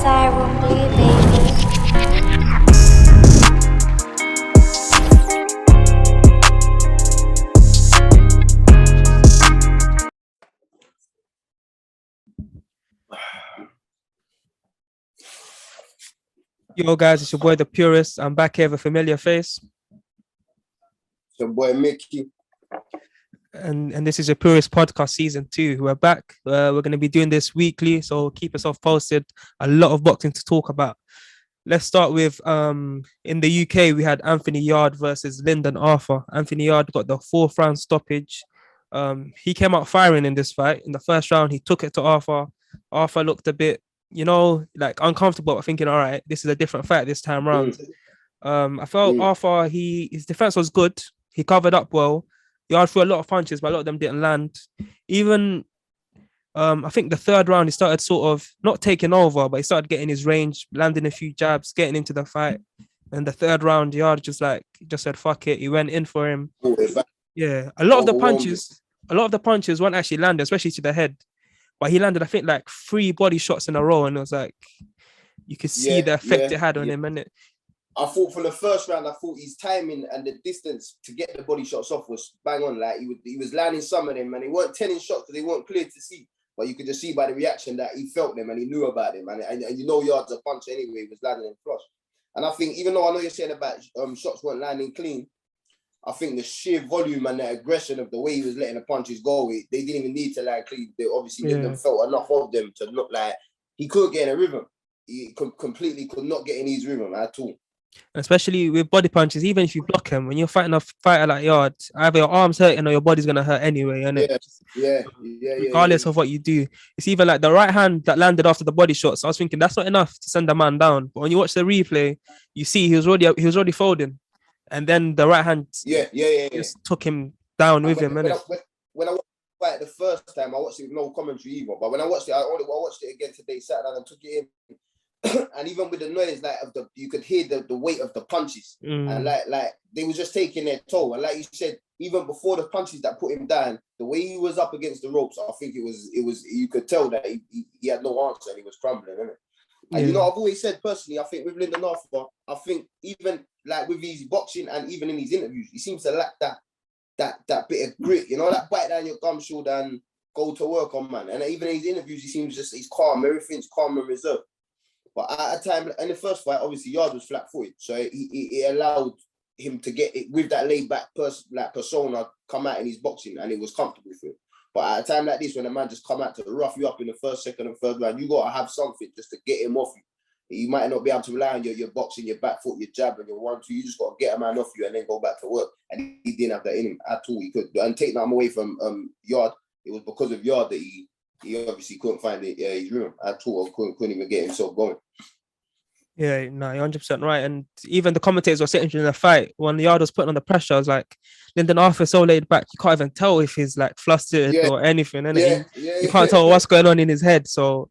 Asylum Blue, baby. Yo guys, it's your boy the Purist. I'm back here with a familiar face. It's your boy Mickey. And this is your Purist Podcast Season 2. We're back. We're going to be doing this weekly, so keep yourself posted. A lot of boxing to talk about. Let's start with in the UK, we had Anthony Yarde versus Lyndon Arthur. Anthony Yarde got the 4th round stoppage. He came out firing in this fight. In the first round, he took it to Arthur. Arthur looked a bit, like uncomfortable, thinking, all right, this is a different fight this time round. I felt Arthur, his defense was good. He covered up well. Yarde threw a lot of punches, but a lot of them didn't land. Even, I think the 3rd round, he started sort of not taking over, but he started getting his range, landing a few jabs, getting into the fight. And the 3rd round, Yarde just said, fuck it. He went in for him. Yeah, a lot of the punches weren't actually landed, especially to the head. But he landed, I think, like 3 body shots in a row, and it was like you could see the effect it had on him, and I thought from the first round, I thought his timing and the distance to get the body shots off was bang on. Like he was landing some of them, and they weren't 10 in shots because they weren't clear to see. But you could just see by the reaction that he felt them and he knew about them. And Yarde's a puncher anyway, he was landing them flush. And I think, even though I know you're saying about shots weren't landing clean, I think the sheer volume and the aggression of the way he was letting the punches go, they didn't even need to land clean. They obviously felt enough of them to not like, he couldn't get in a rhythm. He completely could not get in his rhythm at all. Especially with body punches, even if you block him, when you're fighting a fighter like Yarde, either your arm's hurting or your body's gonna hurt anyway, regardless of what you do. It's even like the right hand that landed after the body shot. So I was thinking that's not enough to send the man down. But when you watch the replay, you see he was already folding, and then the right hand just took him down with him. When I watched the fight the first time, I watched it with no commentary either. But when I watched it, I watched it again today, sat down and took it in. And even with the noise, you could hear the weight of the punches, and like they were just taking their toll. And like you said, even before the punches that put him down, the way he was up against the ropes, I think it was you could tell that he had no answer and he was crumbling, innit? And I've always said personally, I think with Lyndon Arthur, I think even like with his boxing and even in his interviews, he seems to lack that bit of grit, that bite down your gum shoulder and go to work on, man. And even in his interviews, he seems he's calm, everything's calm and reserved. But at a time, in the first fight, obviously, Yarde was flat-footed. So it allowed him to get it with that laid-back persona come out in his boxing, and it was comfortable for him. But at a time like this, when a man just come out to rough you up in the 1st, 2nd, and 3rd round, you got to have something just to get him off you. You might not be able to rely on your boxing, your back foot, your jab, and your 1-2. You just got to get a man off you and then go back to work. And he didn't have that in him at all. He could. And take that away from Yarde, it was because of Yarde that he obviously couldn't find his room at all, or couldn't even get himself going. Yeah, no, you're 100% right. And even the commentators were sitting in the fight when Yarde was putting on the pressure. I was like, Lyndon Arthur so laid back, you can't even tell if he's like flustered or anything. You can't tell what's going on in his head. So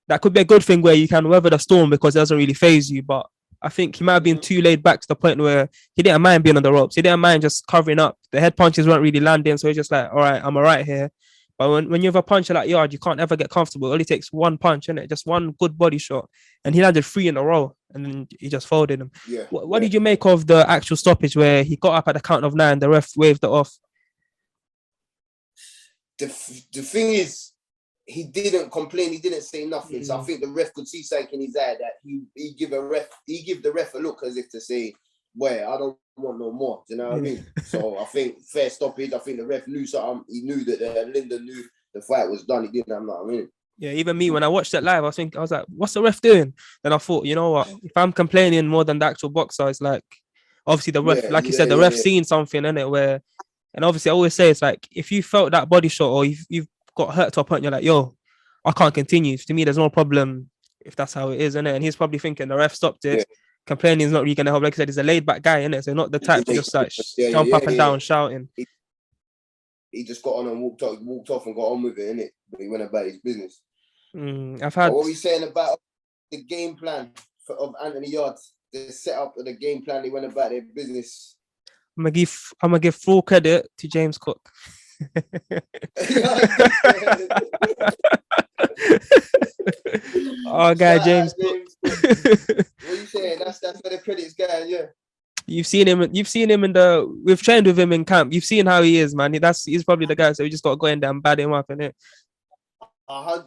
that could be a good thing where you can weather the storm because it doesn't really phase you. But I think he might have been too laid back to the point where he didn't mind being on the ropes. He didn't mind just covering up. The head punches weren't really landing. So he's just like, all right, I'm all right here. But when you have a puncher like Yarde, you can't ever get comfortable. It only takes one punch, innit? Just one good body shot. And he landed 3 in a row, and then he just folded him. What did you make of the actual stoppage where he got up at the count of 9, the ref waved it off? The thing is, he didn't complain. He didn't say nothing. So I think the ref could see something in his eye that he give the ref a look as if to say, boy, I don't want no more. Do you know what I mean? So I think fair stoppage. I think the ref knew something. He knew that Lyndon knew the fight was done. He didn't have nothing. I mean, yeah, even me when I watched it live, I was like, what's the ref doing? Then I thought, you know what? If I'm complaining more than the actual boxer, it's like obviously the ref, like you said, the ref seen something in it where, and obviously I always say it's like if you felt that body shot or you've got hurt to a point, you're like, yo, I can't continue. To me, there's no problem if that's how it is, innit? And he's probably thinking the ref stopped it. Yeah. Complaining is not really going to help. Like I said, he's a laid back guy, innit? So not the type to just like jump up and down shouting. He just got on and walked off and got on with it, innit? But he went about his business. I've had. What were we saying about the game plan of Anthony Yarde? The setup of the game plan, they went about their business. I'm gonna give full credit to James Cook. Our guy James Cook. What are you saying? That's where the credit's going, yeah. You've seen him we've trained with him in camp. You've seen how he is, man. He's probably the guy, so we just got to go in there and bad him up, innit?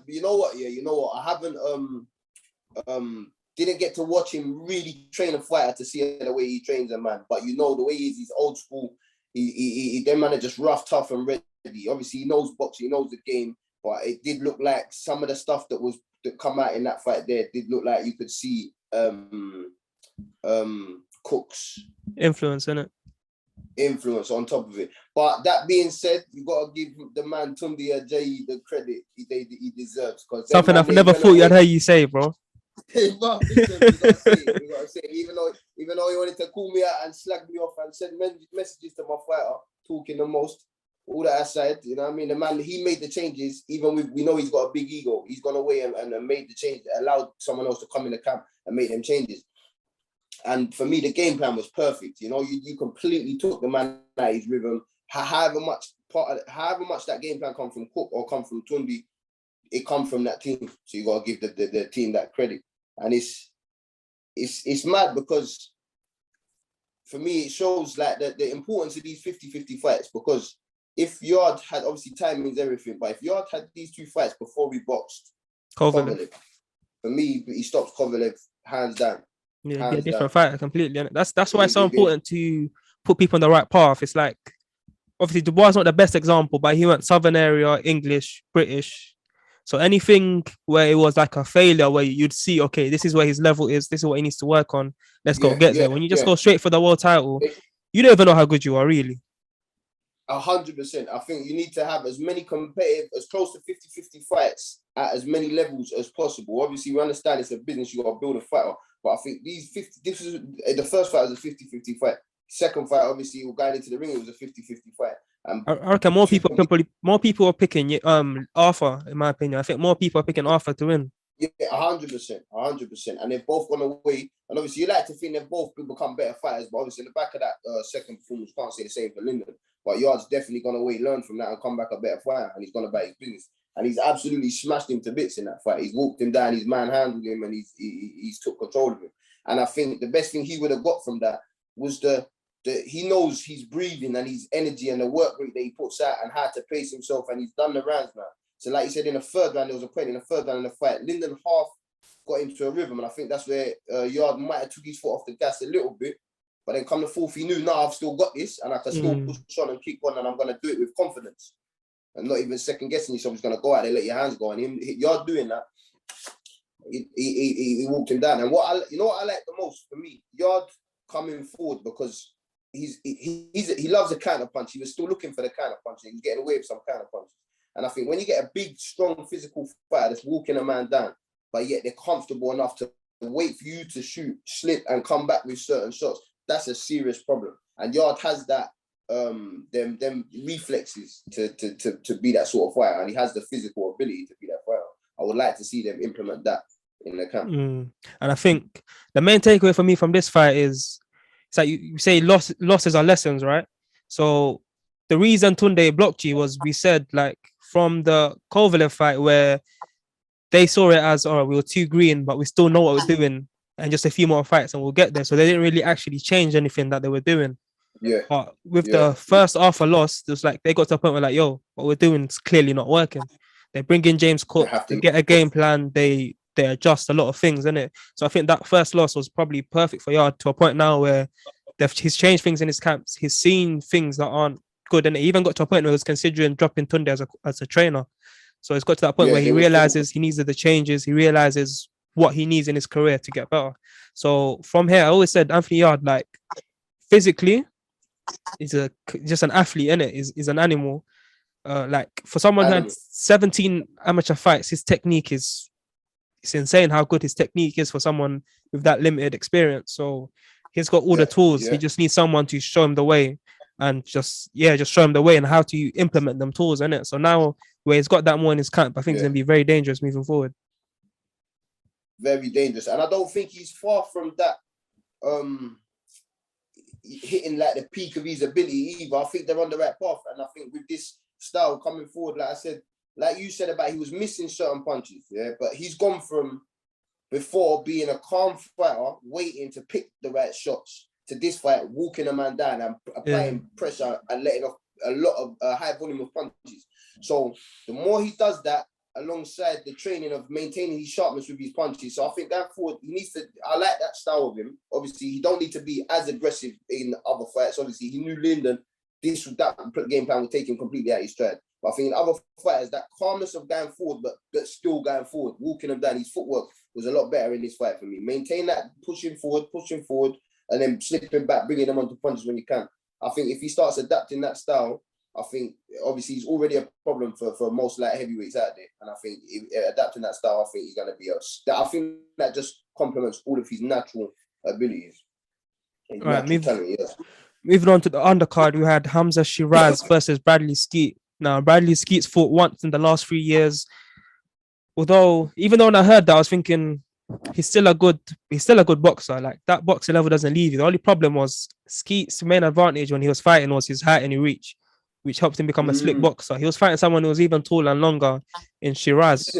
You know what? Yeah, you know what? I haven't didn't get to watch him really train a fighter to see the way he trains a man. But you know the way he's old school. He them man are just rough, tough, and ready. Obviously, he knows boxing, he knows the game. But it did look like some of the stuff that come out in that fight there did look like you could see Cook's influence, innit? Influence on top of it. But that being said, you gotta give the man Tunde Ajayi the credit he deserves. Something I've never thought you'd hear you say, bro. We gotta say it. Even though he wanted to call me out and slag me off and send messages to my fighter, talking the most, all that aside, you know what I mean? The man, he made the changes, even we know he's got a big ego. He's gone away and made the change, allowed someone else to come in the camp and make them changes. And for me, the game plan was perfect. You know, you completely took the man out of his rhythm. However much that game plan come from Cook or come from Tunde, it come from that team. So you gotta give the team that credit. And it's mad because for me it shows like the importance of these 50-50 fights, because if Yarde had, obviously time means everything, but if Yarde had these two fights before we boxed Kovalev, for me he stops Kovalev hands down. Yeah, a different fighter completely. That's why it's so important to put people on the right path. It's like, obviously Dubois is not the best example, but he went Southern area, English, British. So anything where it was like a failure, where you'd see, okay, this is where his level is, this is what he needs to work on. Let's go get there. When you just go straight for the world title, you don't even know how good you are, really. 100%. I think you need to have as many competitive, as close to 50-50 fights at as many levels as possible. Obviously, we understand it's a business, you got to build a fighter. But I think the first fight was a 50-50 fight. Second fight, obviously, going into the ring, it was a 50-50 fight. I reckon more people are picking Arthur, in my opinion. I think more people are picking Arthur to win. Yeah, 100%. And they've both gone away. And obviously, you like to think they've both become better fighters. But obviously, in the back of that second performance, can't say the same for Lyndon. But Yarde's definitely gone away, learn from that, and come back a better fighter. And he's gone about his business. And he's absolutely smashed him to bits in that fight. He's walked him down, he's manhandled him, and he's took control of him. And I think the best thing he would have got from that was he knows his breathing and his energy and the work rate that he puts out and how to pace himself. And he's done the rounds now. So like you said, in the third round, there was a point in the third round in the fight. Lyndon half got into a rhythm. And I think that's where Yarde might have took his foot off the gas a little bit. But then come the fourth, he knew, I've still got this. And I can still push on and keep on. And I'm going to do it with confidence. And not even second guessing yourself. He's going to go out there, let your hands go. And Yarde doing that, he walked him down. And what I like the most for me, Yarde coming forward, because he loves a counter punch. He was still looking for the counter punch. He was getting away with some counter punches. And I think when you get a big, strong physical fighter that's walking a man down, but yet they're comfortable enough to wait for you to shoot, slip, and come back with certain shots, that's a serious problem. And Yarde has that them reflexes to be that sort of fighter, and he has the physical ability to be that fighter. I would like to see them implement that in the camp. And I think the main takeaway for me from this fight is, it's like you say losses are lessons, right? So the reason Tunde blocked you was, we said, like, from the Kovalev fight, where they saw it as, we were too green, but we still know what we're doing, and just a few more fights and we'll get there. So they didn't really actually change anything that they were doing. Yeah. But with the first Arthur loss, it was like they got to a point where, like, yo, what we're doing is clearly not working. They bring in James Cook, they get a game plan, they adjust a lot of things, innit? So I think that first loss was probably perfect for Yarde, to a point now where he's changed things in his camps. He's seen things that aren't good, and it even got to a point where he was considering dropping Tunde as a trainer. So it's got to that point where he realizes he needs the changes. He realizes what he needs in his career to get better. So from here, I always said Anthony Yarde, like, physically, is just an athlete, innit? Is an animal. Like, for someone who had 17 amateur fights, his technique it's insane how good his technique is for someone with that limited experience. So he's got all the tools. He just needs someone to show him the way, and just show him the way and how to implement them tools, innit? So now where he's got that more in his camp, I think it's gonna be very dangerous moving forward. Very dangerous. And I don't think he's far from that hitting like the peak of his ability either. I think they're on the right path. And I think with this style coming forward, like I said, like you said about, he was missing certain punches, but he's gone from before being a calm fighter, waiting to pick the right shots. To this fight, walking a man down and applying pressure and letting off a lot of high volume of punches. So the more he does that, alongside the training of maintaining his sharpness with his punches. So I think going forward, he needs to, I like that style of him. Obviously, he don't need to be as aggressive in other fights. Obviously, he knew Lyndon, that game plan would take him completely out of his stride. But I think in other fighters, that calmness of going forward, but still going forward, walking him down, his footwork was a lot better in this fight for me. Maintain that, pushing forward, and then slipping back, bringing them onto punches when you can. I think if he starts adapting that style, I think obviously he's already a problem for most light heavyweights out there. And I think adapting that style, I think he's going to be I think that just complements all of his natural abilities. All right, moving on to the undercard, we had Hamzah Sheeraz versus Bradley Skeete. Now, Bradley Skeete's fought once in the last 3 years. Even though when I heard that, I was thinking he's still a good boxer. Like, that boxing level doesn't leave you. The only problem was Skeete's main advantage when he was fighting was his height and his reach, which helped him become a slick boxer. He was fighting someone who was even taller and longer in Sheeraz,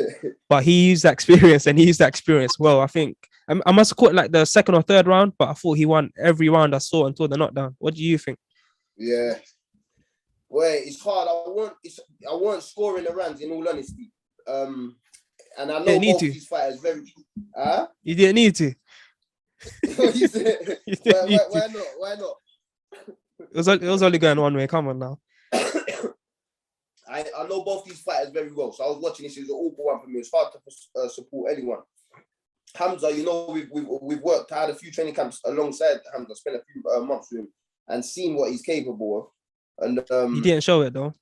but he used that experience well. I think I must have caught like the second or third round, but I thought he won every round I saw until the knockdown. What do you think? Yeah, well, it's hard. I weren't scoring the rounds, in all honesty. And I know both these fighters very. You didn't need to. Why not? It was only going one way. Come on now. I know both these fighters very well, so I was watching this. It was an awful one for me. It's hard to support anyone. Hamzah, you know, we've worked. I had a few training camps alongside Hamzah. Spent a few months with him and seen what he's capable of. And he didn't show it though.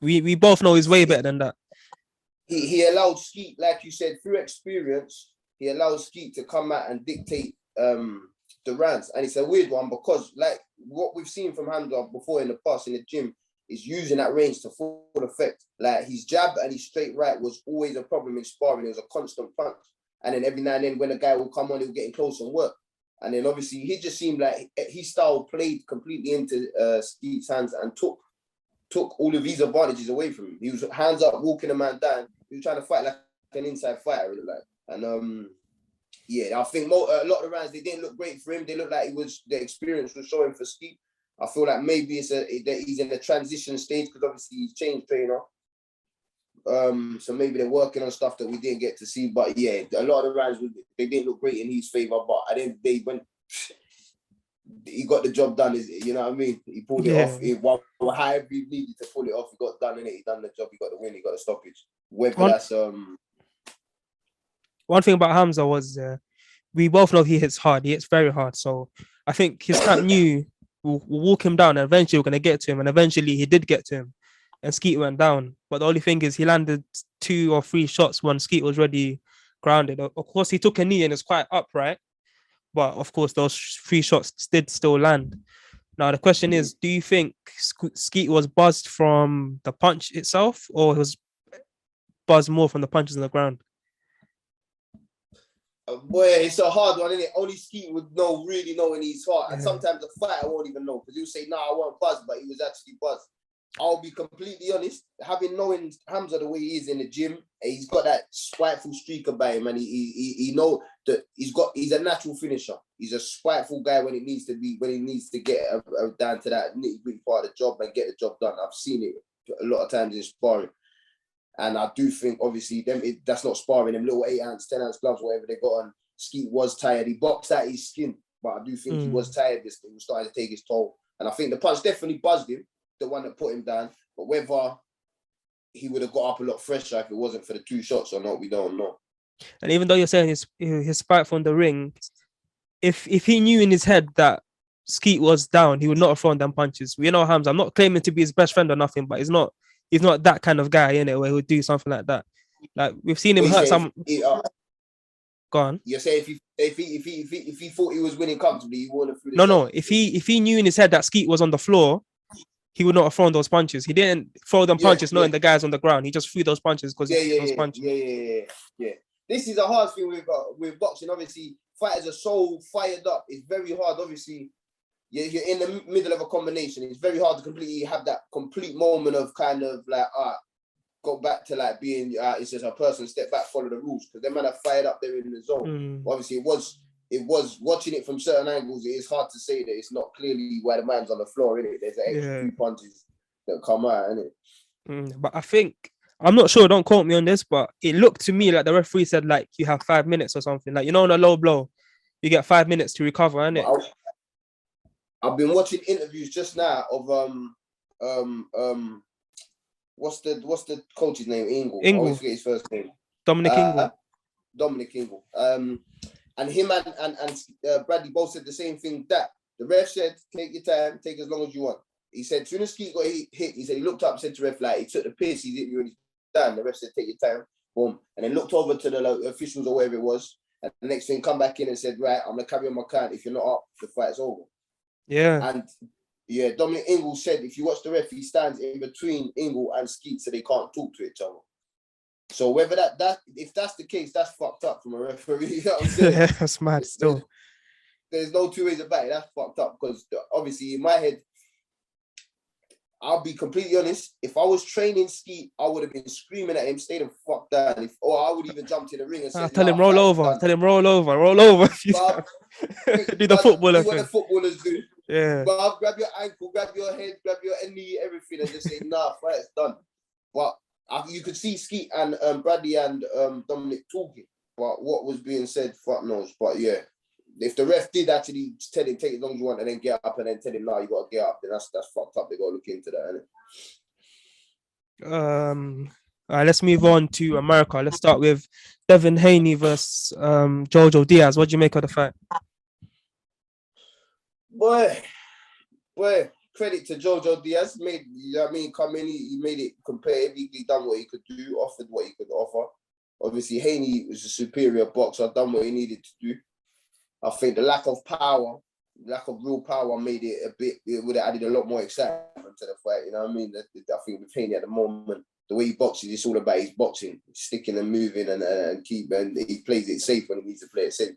We both know he's way better than that. He allowed Skeete, like you said, through experience. He allowed Skeete to come out and dictate the rounds, and it's a weird one because, like what we've seen from Hamzah before in the past in the gym, is using that range to full effect. Like his jab and his straight right was always a problem in sparring. It was a constant punch, and then every now and then when a guy will come on, he'll get close and work. And then obviously he just seemed like his style played completely into Skeete's hands and took all of these advantages away from him. He was hands up, walking a man down. He was trying to fight like an inside fighter, really, like. And yeah, I think a lot of the rounds, they didn't look great for him. They looked like the experience was showing for Skeete. I feel like maybe he's in a transition stage because obviously he's changed trainer. So maybe they're working on stuff that we didn't get to see. But yeah, a lot of the rounds, they didn't look great in his favor. But at the end of the day, when he got the job done, you know what I mean? He pulled it off. However he needed to pull it off, he got done in it. He done the job. He got the win. He got the stoppage. Whether that's one thing about Hamzah was we both know he hits hard. He hits very hard. So I think his camp knew we'll walk him down and eventually we're going to get to him. And eventually he did get to him. And Skeete went down. But the only thing is he landed 2 or 3 shots when Skeete was already grounded. Of course, he took a knee and it's quite upright. But of course, those 3 shots did still land. Now, the question is, do you think Skeete was buzzed from the punch itself or he was buzzed more from the punches on the ground? Boy, it's a hard one, isn't it? Only Skeete would really know in his heart. And sometimes the fighter won't even know because he'll say, "Nah, I wasn't buzzed," but he was actually buzzed. I'll be completely honest. Knowing Hamzah the way he is in the gym, he's got that spiteful streak about him, and he know that he's a natural finisher. He's a spiteful guy when it needs to be, when he needs to get down to that nitty-gritty part of the job and get the job done. I've seen it a lot of times in sparring. And I do think, obviously, that's not sparring. Them little 8-ounce, 10-ounce gloves, whatever they got on. Skeete was tired. He boxed out his skin, but I do think he was tired. He was starting to take his toll. And I think the punch definitely buzzed him, the one that put him down. But whether he would have got up a lot fresher if it wasn't for the 2 shots or not, we don't know. And even though you're saying his fight from the ring, if he knew in his head that Skeete was down, he would not have thrown them punches. We know Hamzah. I'm not claiming to be his best friend or nothing, but he's not that kind of guy, innit, where he would do something like that. Like we've seen him hurt some. Go on. You're saying if he thought he was winning comfortably, he wouldn't have. No. If he knew in his head that Skeete was on the floor, he would not have thrown those punches. He didn't throw them punches knowing the guy's on the ground. He just threw those punches because he threw those punches. Yeah. This is a hard thing with boxing. Obviously, fighters are so fired up. It's very hard. Obviously, you're in the middle of a combination. It's very hard to completely have that complete moment of kind of like, go back to like being it's just a person step back, follow the rules, because them man are fired up there in the zone. Obviously, it was watching it from certain angles. It is hard to say that it's not clearly where the man's on the floor, innit? There's an extra few punches that come out, innit? But I think, I'm not sure, don't quote me on this, but it looked to me like the referee said like you have 5 minutes or something. Like, you know, on a low blow, you get 5 minutes to recover, innit? I've been watching interviews just now of what's the coach's name? Ingle. I always forget his first name. Dominic Ingle. And him and Bradley both said the same thing, that the ref said, take your time, take as long as you want. He said, as soon as Skeete got hit, he said he looked up, said to the ref, like, he took the piss, he hit you when he's done. The ref said, take your time, boom. And then looked over to the officials or whatever it was. And the next thing, come back in and said, right, I'm going to carry on my count. If you're not up, the fight's over. Yeah. And yeah, Dominic Ingle said, if you watch the ref, he stands in between Ingle and Skeete, so they can't talk to each other. So whether if that's the case, that's fucked up from a referee. You know what I'm saying? Yeah, that's mad still. There's no two ways about it. That's fucked up, because obviously in my head, I'll be completely honest, if I was training Skeete, I would have been screaming at him, stay the fuck down. Or I would even jump to the ring and say, tell him roll over. Tell him roll over. Do the footballer thing. What the footballers do. Yeah. But grab your ankle, grab your head, grab your knee, everything, and just say, nah, fight's done. But you could see Skeete and Bradley and Dominic talking, but what was being said, fuck knows. But yeah, if the ref did actually tell him take as long as you want and then get up and then tell him no, you got to get up, then that's fucked up. They got to look into that, innit? All right, let's move on to America. Let's start with Devin Haney versus JOJO Diaz. What do you make of the fight? Boy, credit to JOJO Diaz. Come in, he made it competitive. He done what he could do, offered what he could offer. Obviously, Haney was a superior boxer, done what he needed to do. I think the lack of real power made it it would have added a lot more excitement to the fight. You know what I mean? I think with Haney at the moment, the way he boxes, it's all about his boxing, sticking and moving and he plays it safe when he needs to play it safe.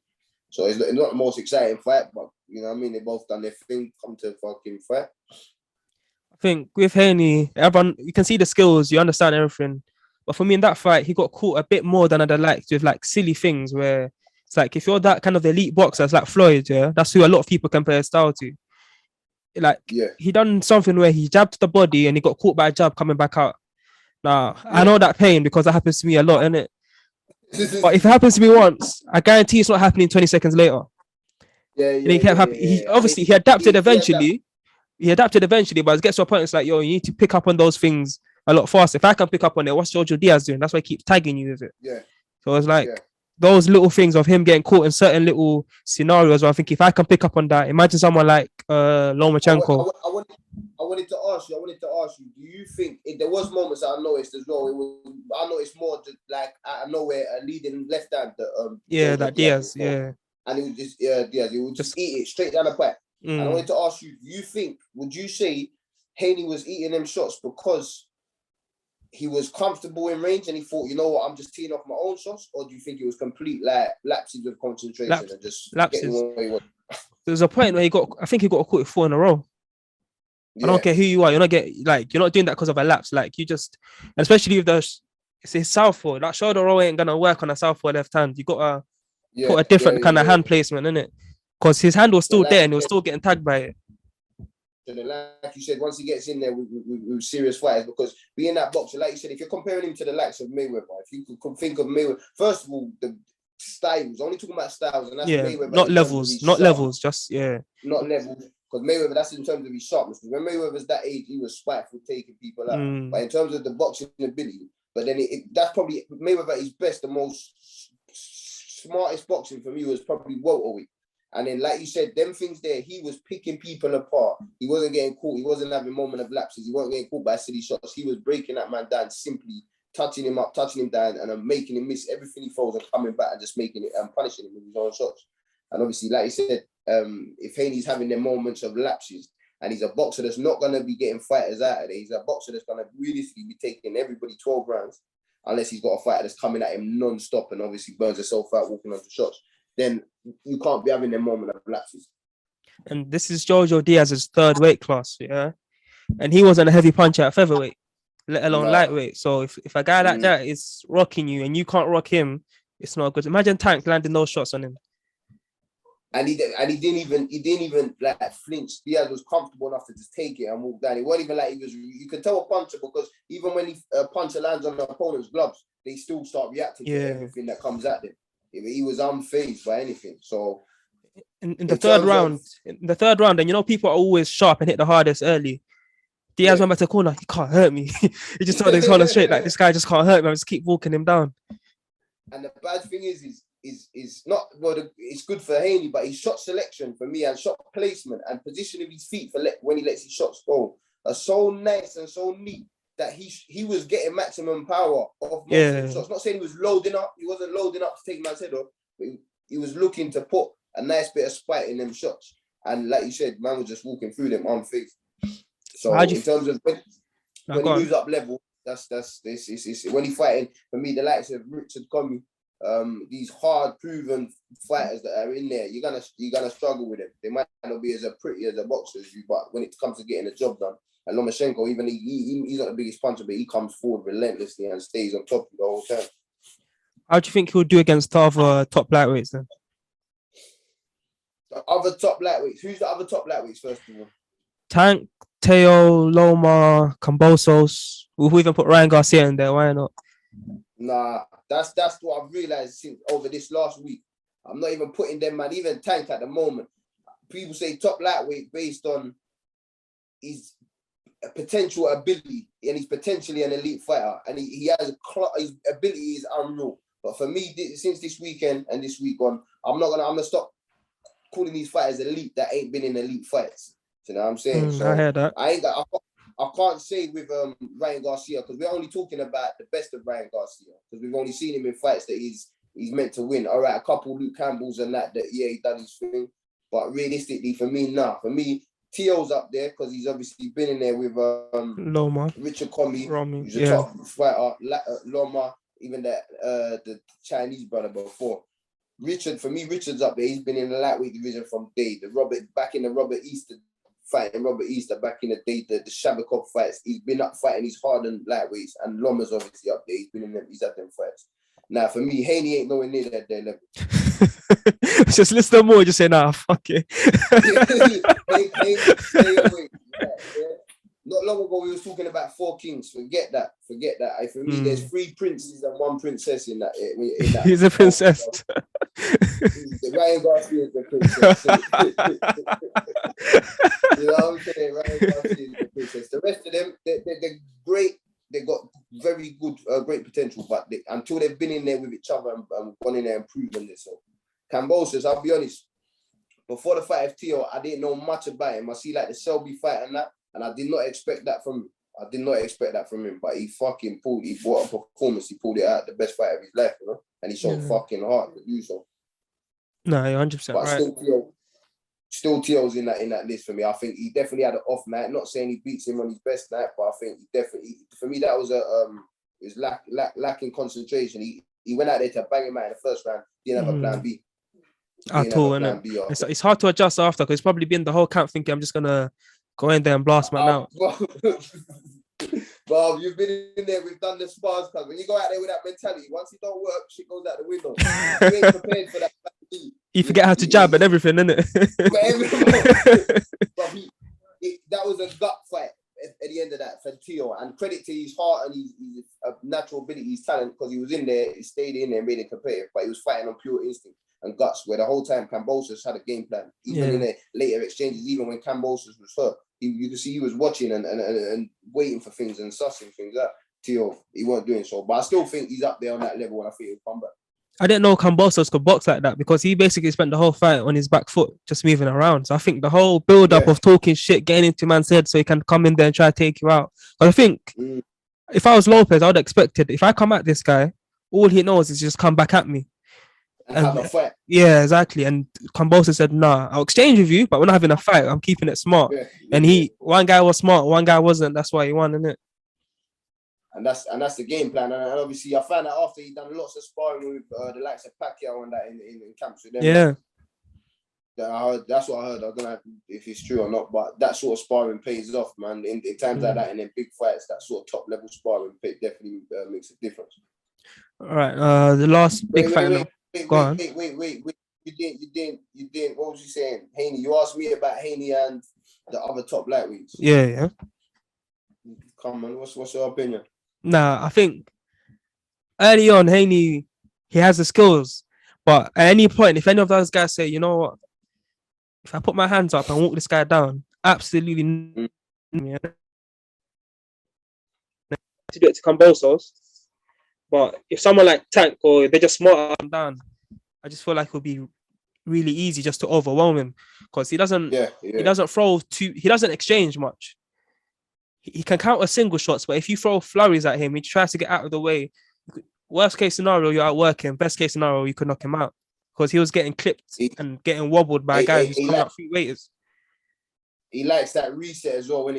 So it's not the most exciting fight, but you know what I mean? They both done their thing, come to a fucking fight. I think with Haney, everyone, you can see the skills, you understand everything. But for me in that fight, he got caught a bit more than I'd liked with like silly things where it's like, if you're that kind of elite boxer, it's like Floyd, yeah, that's who a lot of people compare his style to. Like, he done something where he jabbed the body and he got caught by a jab coming back out. Now, I know that pain because that happens to me a lot, innit? But if it happens to me once, I guarantee it's not happening 20 seconds later. And he kept happy. He obviously he adapted eventually. He adapted eventually, but it gets to a point, it's like, yo, you need to pick up on those things a lot faster. If I can pick up on it, what's JOJO Diaz doing? That's why he keeps tagging you with it. Yeah. So it's like those little things of him getting caught in certain little scenarios where I think if I can pick up on that, imagine someone like Lomachenko. I wanted to ask you, do you think there was moments that I noticed as well? I noticed more like out of nowhere, a leading left hand. That Diaz, yeah. And he would just, Diaz, he would just eat it straight down the back. And I wanted to ask you, would you say Haney was eating them shots because he was comfortable in range and he thought, you know what, I'm just teeing off my own shots? Or do you think it was complete like lapses of concentration and just getting what he wanted? There was a point where he got caught 4 in a row. I don't care who you are, you're not doing that because of a lapse. Like, you just, especially if it's his southpaw, that shoulder roll ain't gonna work on a southpaw left hand. You got to put a different kind of hand placement in it, because his hand was still there and he was still getting tagged by it. And like you said, once he gets in there with serious fighters, because being that boxer, like you said, if you're comparing him to the likes of Mayweather, if you could think of Mayweather, first of all, the styles, only talking about styles, and that's Mayweather. Not levels, not levels. Because Mayweather, that's in terms of his sharpness. When Mayweather was that age, he was spiteful, taking people out. But in terms of the boxing ability, but then that's probably Mayweather at his best, the most smartest boxing for me was probably welterweight. And then, like you said, them things there, he was picking people apart. He wasn't getting caught. He wasn't having moment of lapses. He wasn't getting caught by silly shots. He was breaking that man down, simply touching him up, touching him down, and making him miss everything he throws and coming back and just making it and punishing him with his own shots. And obviously, like you said, if Haney's having their moments of lapses, and he's a boxer that's not going to be getting fighters out of there, he's a boxer that's going to realistically be taking everybody 12 rounds, unless he's got a fighter that's coming at him non-stop and obviously burns himself out walking onto shots, then you can't be having their moment of lapses. And this is JOJO Diaz's third weight class, yeah? And he wasn't a heavy puncher at featherweight. let alone No. lightweight. So if a guy like that is rocking you and you can't rock him, it's not good. Imagine Tank landing those shots on him. And he didn't even like flinch. Diaz was comfortable enough to just take it and walk down. It wasn't even like he was. You can tell a puncher because even when a puncher lands on the opponent's gloves, they still start reacting to everything that comes at them. He was unfazed by anything. So in the third round, and you know people are always sharp and hit the hardest early. Diaz went back to the corner. He can't hurt me. He just told his corner straight like this guy just can't hurt me. I just keep walking him down. And the bad thing is not it's good for Haney, but his shot selection for me and shot placement and position of his feet for when he lets his shots go are so nice and so neat that he was getting maximum power off most of the shots. Not saying he was loading up. He wasn't loading up to take man's head off, but he was looking to put a nice bit of spite in them shots. And like you said, man was just walking through them unfazed. So in terms of when he moves up level, that's when he fighting for me, the likes of Richard Commey, these hard proven fighters that are in there, you're gonna struggle with them. They might not be as pretty as a boxer as you, but when it comes to getting the job done, and Lomachenko, even he's not the biggest puncher, but he comes forward relentlessly and stays on top of the whole time. How do you think he'll do against the other top lightweights then? The other top lightweights. Who's the other top lightweights first of all? Tank, Teo, Loma, Kambosos. We'll even put Ryan Garcia in there. Why not? Nah, that's what I've realized since over this last week. I'm not even putting them, man. Even Tank at the moment. People say top lightweight based on his potential ability, and he's potentially an elite fighter, and he has his ability is unreal. But for me, since this weekend and this week on, I'm gonna stop calling these fighters elite that ain't been in elite fights. You know what I'm saying? So I heard that. I can't say with Ryan Garcia because we're only talking about the best of Ryan Garcia because we've only seen him in fights that he's meant to win. All right, a couple Luke Campbells and that he done his thing. But realistically, for me, For me, Teo's up there because he's obviously been in there with Loma, Richard Commey, who's a top fighter. Loma, even the Chinese brother before. Richard's up there. He's been in the lightweight division from day. Back in the Robert Easter fighting Robert Easter back in the day, the Shabakov fights. He's been up fighting these hardened lightweights, and Loma's obviously up there. He's been in them. He's at them fights. Now, for me, Haney ain't nowhere near their level. Just listen more. Just say, nah, fuck it. Haney, stay away. Yeah. Not long ago, we was talking about 4 kings. Forget that. For me, there's 3 princes and 1 princess in that. He's a princess. Ryan Garcia is the princess. You know what I'm saying? Ryan Garcia is the princess. The rest of them, they're great. They got very good, great potential, but until they've been in there with each other and gone in there and proven this. So, Kambosos, I'll be honest, before the fight of Teo, I didn't know much about him. I see like the Selby fight and that, and I did not expect that from him. But he brought a performance, he pulled it out, the best fight of his life, you know, and he showed fucking hard to do so. No, you're 100% but right. Still Teo's in that list for me. I think he definitely had an off night. Not saying he beats him on his best night, but I think he definitely, for me, that was it was lacking concentration. He went out there to bang him out in the first round. Didn't have a plan B. At all, it's hard to adjust after because it's probably been the whole camp thinking I'm just gonna go in there and blast man out. Bob, you've been in there. We've done the spars, cause when you go out there with that mentality, once it don't work, shit goes out the window. You ain't prepared for that. You forget how to jab and everything, innit? But that was a gut fight at the end of that for Teo, and credit to his heart and his natural ability, his talent, because he was in there, he stayed in there and made it competitive, but he was fighting on pure instinct and guts, where the whole time Kambosos had a game plan. Even in the later exchanges, even when Kambosos was hurt, you could see he was watching and waiting for things and sussing things out. Teo, he weren't doing so, but I still think he's up there on that level, and I think he'll come back. I didn't know Kambosos could box like that because he basically spent the whole fight on his back foot, just moving around. So I think the whole build-up of talking shit, getting into man's head so he can come in there and try to take you out. But I think if I was Lopez, I would expect it. If I come at this guy, all he knows is just come back at me. And have a fight. Yeah, exactly. And Kambosos said, nah, I'll exchange with you, but we're not having a fight. I'm keeping it smart. And one guy was smart, one guy wasn't. That's why he won, innit? And that's the game plan. And obviously, I found out after he done lots of sparring with the likes of Pacquiao and that in camps with them. Yeah. That's what I heard. I don't know if it's true or not, but that sort of sparring pays off, man. In times like that, and in big fights, that sort of top level sparring definitely makes a difference. All right. The last big fight. Go on. Wait. You didn't. What was you saying, Haney? You asked me about Haney and the other top lightweights. Yeah. Come on, what's your opinion? Nah, I think early on, Haney, he has the skills, but at any point, if any of those guys say, you know what, if I put my hands up and walk this guy down, absolutely to do it to Kambosos. But if someone like Tank or they just smart him down, I just feel like it would be really easy just to overwhelm him because he doesn't throw he doesn't exchange much. He can counter single shots, but if you throw flurries at him, he tries to get out of the way. Worst case scenario, you're outworking. Best case scenario, you could knock him out because he was getting clipped and getting wobbled by a guy who's coming out 3 waiters. He likes that reset as well. When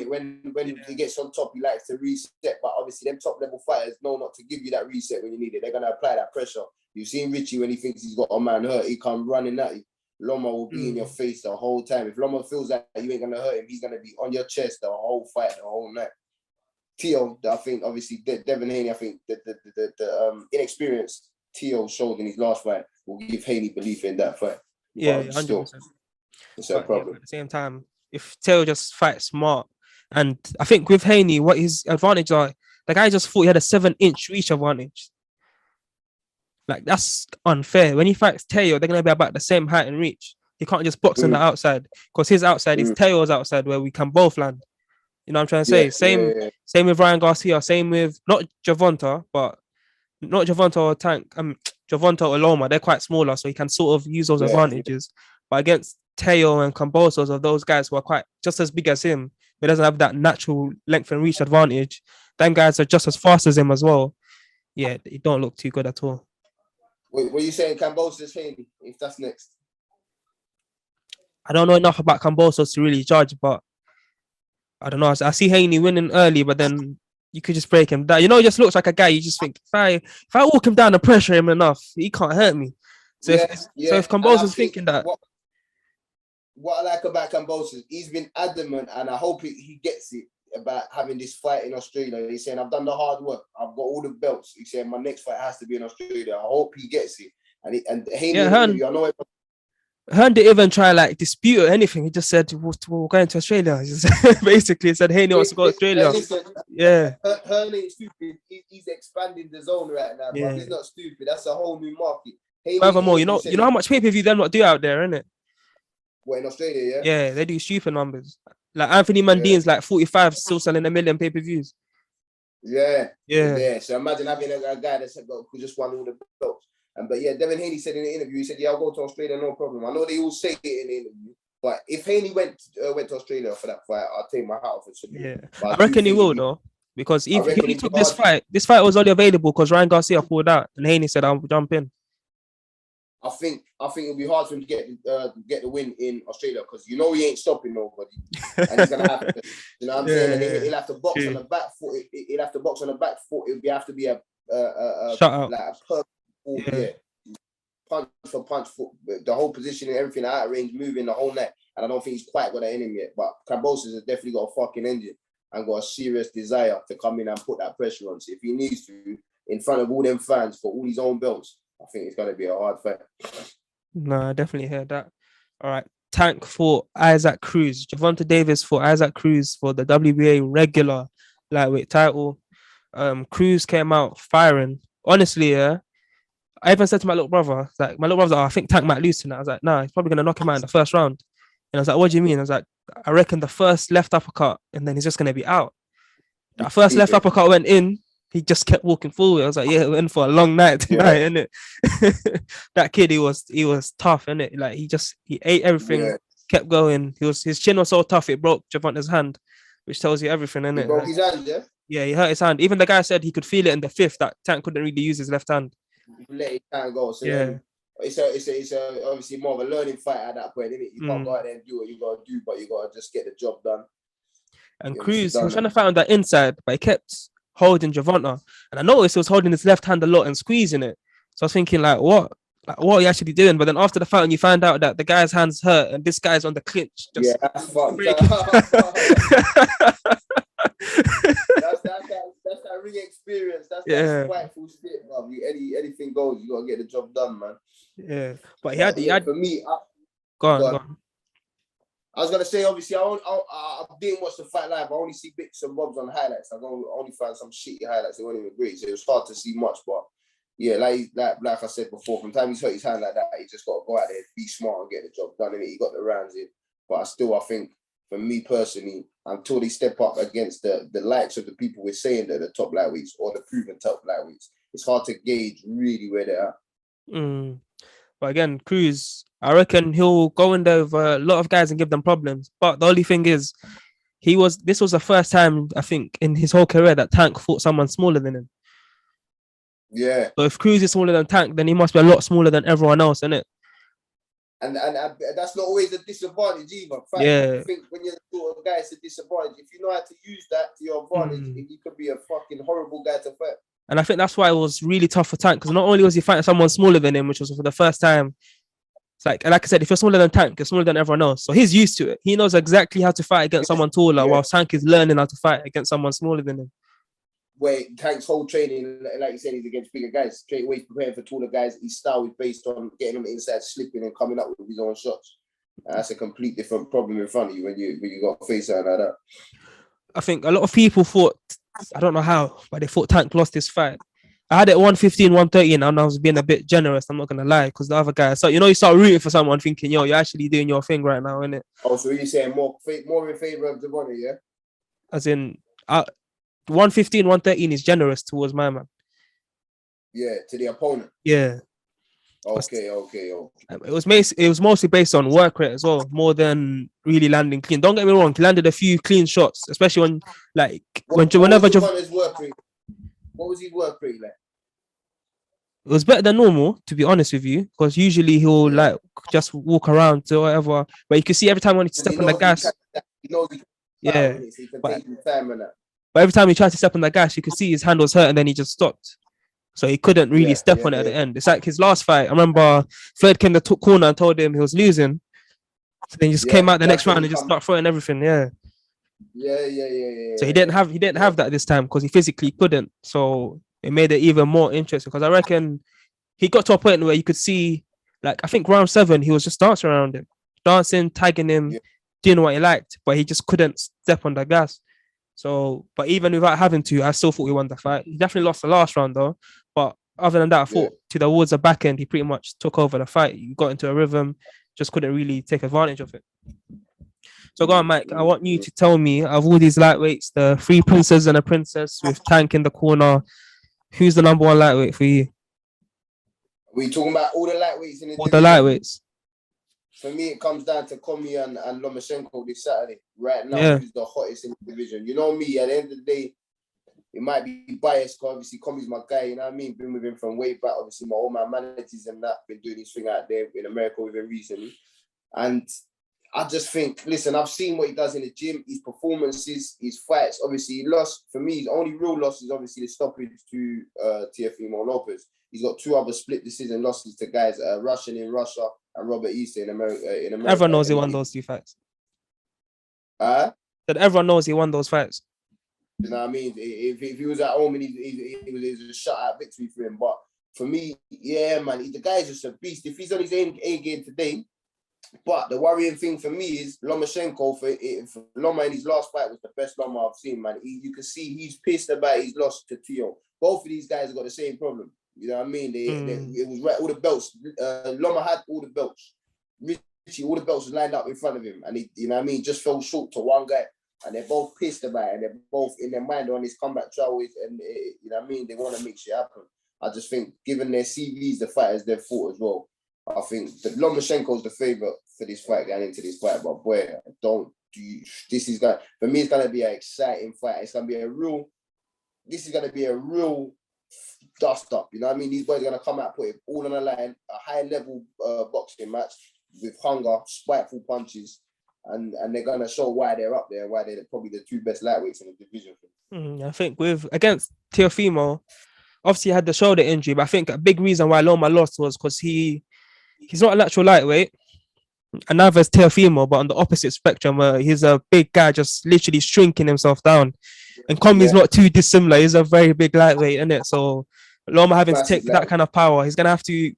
he gets on top, he likes to reset. But obviously, them top level fighters know not to give you that reset when you need it. They're gonna apply that pressure. You've seen Richie when he thinks he's got a man hurt, he come running at you. Loma will be in your face the whole time. If Loma feels like you ain't gonna hurt him, he's gonna be on your chest the whole fight, the whole night. Tio, I think obviously Devin Haney, I think the inexperienced Tio showed in his last fight will give Haney belief in that fight. Yeah, 100%. It's a problem. At the same time, if Teo just fights smart, and I think with Haney, what his advantage are, the guy just thought he had a 7-inch reach advantage. Like, that's unfair. When he fights Teo, they're going to be about the same height and reach. He can't just box on the outside because his outside is Teo's outside where we can both land. You know what I'm trying to say? Same with Ryan Garcia. Same with not Gervonta or Tank. Gervonta or Loma. They're quite smaller, so he can sort of use those advantages. But against Teo and Kambosos, of those guys who are quite just as big as him, but doesn't have that natural length and reach advantage, them guys are just as fast as him as well. Yeah, he don't look too good at all. Wait, what are you saying, Kambosos Haney, if that's next? I don't know enough about Kambosos to really judge, but I don't know. I see Haney winning early, but then you could just break him down. You know, he just looks like a guy. You just think, if I walk him down and pressure him enough, he can't hurt me. So if Kambosos thinking that. What I like about Kambosos, he's been adamant, and I hope he gets it, about having this fight in Australia. He's saying, I've done the hard work. I've got all the belts. He's saying, my next fight has to be in Australia. I hope he gets it. And Haney, I know Hearn didn't even try like dispute or anything. He just said we're going to Australia. He just basically said Haney wants to go to Australia. Hearn ain't stupid. He's expanding the zone right now, bro. He's not stupid. That's a whole new market. Furthermore, you know how much pay-per-view them not do out there, innit? What, in Australia, Yeah, they do stupid numbers. Like Anthony Mandine's like 45, still selling 1 million pay-per-views. Yeah. So imagine having a guy that's who just won all the belts. But yeah, Devin Haney said in the interview, he said, "Yeah, I'll go to Australia, no problem." I know they all say it in the interview, but if Haney went to Australia for that fight, I'll take my hat off and salute. Yeah, I reckon he will though, because if he took this fight was only available because Ryan Garcia pulled out, and Haney said, "I'll jump in." I think it'll be hard for him to get the win in Australia because he ain't stopping nobody, and he's gonna have to. You know what I'm saying? And he'll have to box on the back foot. He'll have to box on the back foot. It'll have to be a shutout. Like a perfect punch for punch foot. The whole position and everything out of range, moving the whole night. And I don't think he's quite got that in him yet. But Kambosos has definitely got a fucking engine and got a serious desire to come in and put that pressure on. So if he needs to, in front of all them fans for all his own belts, I think it's going to be a hard fight. No, I definitely heard that. All right. Tank fought Isaac Cruz. Gervonta Davis fought Isaac Cruz for the WBA regular lightweight title. Cruz came out firing. Honestly, I even said to my little brother, I think Tank might lose tonight. I was like, nah, he's probably going to knock him out in the first round. And I was like, what do you mean? I was like, I reckon the first left uppercut and then he's just going to be out. That first left uppercut went in. He just kept walking forward. I was like, yeah, we're in for a long night tonight, innit? That kid, he was tough, innit? Like he ate everything, kept going. His chin was so tough it broke Gervonta's hand, which tells you everything, innit? He broke his hand, yeah? Yeah, he hurt his hand. Even the guy said he could feel it in the fifth that Tank couldn't really use his left hand. Let his hand go. So it's obviously more of a learning fight at that point, innit? You can't go out there and do what you gotta do, but you gotta just get the job done. And Cruz, he was trying to find that inside, but he kept holding Gervonta. And I noticed he was holding his left hand a lot and squeezing it. So I was thinking, like, what? like, what are you actually doing? But then after the fight, when you find out that the guy's hand's hurt and this guy's on the clinch, just that's fucked that's that ring experience. That's that spiteful shit, bro. Anything goes. You gotta get the job done, man. Yeah, but he had for me. Go on. I was gonna say, obviously, I didn't watch the fight live. I only see bits and bobs on highlights. I only found some shitty highlights. They weren't even great, so it was hard to see much. But yeah, like I said before, from the time he's hurt his hand like that, he just got to go out there, be smart, and get the job done. And he got the rounds in. But I think, for me personally, until they step up against the likes of the people we're saying that are the top lightweights or the proven top lightweights, it's hard to gauge really where they're at. But again, Cruz, I reckon he'll go in there with a lot of guys and give them problems. But the only thing is, this was the first time, I think, in his whole career that Tank fought someone smaller than him. Yeah. So if Cruz is smaller than Tank, then he must be a lot smaller than everyone else, isn't it? And that's not always a disadvantage either. In fact, yeah. I think when you're the sort of guy, it's a disadvantage. If you know how to use that to your advantage, you could be a fucking horrible guy to fight. And I think that's why it was really tough for Tank, because not only was he fighting someone smaller than him, which was for the first time. It's like I said, if you're smaller than Tank, you're smaller than everyone else. So he's used to it. He knows exactly how to fight against someone taller, while Tank is learning how to fight against someone smaller than him. Where Tank's whole training, like you said, he's against bigger guys. Straight away, he's preparing for taller guys. His style is based on getting them inside, slipping, and coming up with his own shots. And that's a complete different problem in front of you when you got a face something like that. I think a lot of people thought, I don't know how, but they thought Tank lost this fight. I had it 115, 113, and I was being a bit generous. I'm not gonna lie, because the other guy. So you start rooting for someone, thinking, "Yo, you're actually doing your thing right now, innit?" Oh, so you're saying more in favor of Gervonta, yeah? As in, 115, 113 is generous towards my man. Yeah, to the opponent. Yeah. Okay. It was mostly based on work rate as well, more than really landing clean. Don't get me wrong, he landed a few clean shots, especially whenever Gervonta's work rate. What was his work rate like? It was better than normal, to be honest with you, because usually he'll just walk around to whatever. But you can see every time when he steps on the gas. But every time he tried to step on the gas, you could see his hand was hurt and then he just stopped. So he couldn't really step on it at the end. It's like his last fight. I remember Fred came to the corner and told him he was losing. So then he just came out the next round and just started throwing everything. Yeah. So he didn't have that this time because he physically couldn't. So it made it even more interesting because I reckon he got to a point where you could see, like, I think round 7, he was just dancing around him, dancing, tagging him, doing what he liked, but he just couldn't step on the gas. So, but even without having to, I still thought he won the fight. He definitely lost the last round though. But other than that, I thought towards the back end, he pretty much took over the fight. He got into a rhythm, just couldn't really take advantage of it. So go on, Mike. I want you to tell me, of all these lightweights, the 3 princes and a princess with Tank in the corner, who's the number 1 lightweight for you? Are we talking about all the lightweights in the division? The lightweights. For me, it comes down to Commey and Lomachenko this Saturday. Right now, who's the hottest in the division? You know me, at the end of the day, it might be biased because obviously Commey's my guy, you know what I mean? Been with him from way back. Obviously, all my managers and that, been doing his thing out there in America with him recently. And I just think, listen, I've seen what he does in the gym, his performances, his fights. Obviously, he lost. For me, his only real loss is obviously the stoppage to Teofimo Lopez. He's got 2 other split decision losses to guys, Russian in Russia and Robert Easter in America. Everyone knows he won those 2 fights. That everyone knows he won those fights. You know what I mean? If he was at home and it was a shutout victory for him. But for me, yeah, man, the guy's just a beast. If he's on his A game today, but the worrying thing for me is Lomachenko. For Loma in his last fight was the best Loma I've seen, man. You can see he's pissed about his loss to Teo. Both of these guys have got the same problem. You know what I mean? It was right. All the belts. Loma had all the belts. Richie, all the belts was lined up in front of him, and he, you know what I mean, just fell short to one guy. And they're both pissed about it. And they're both in their mind on his comeback trial. And you know what I mean? They want to make shit happen. I just think, given their CVs, the fighters they've fought as well, I think that Lomachenko's the favourite for this fight, going into this fight. But boy, this is going, for me, it's going to be an exciting fight. It's going to be this is going to be a real dust up. You know what I mean? These boys are going to come out, put it all on the line, a high level boxing match with hunger, spiteful punches. And they're going to show why they're up there, why they're probably the 2 best lightweights in the division. I think against Teofimo, obviously he had the shoulder injury, but I think a big reason why Loma lost was because he he's not a natural lightweight. And neither is Teofimo, but on the opposite spectrum, where he's a big guy just literally shrinking himself down. And Commey's not too dissimilar. He's a very big lightweight, isn't it? So Loma having to take that kind of power, he's gonna have to.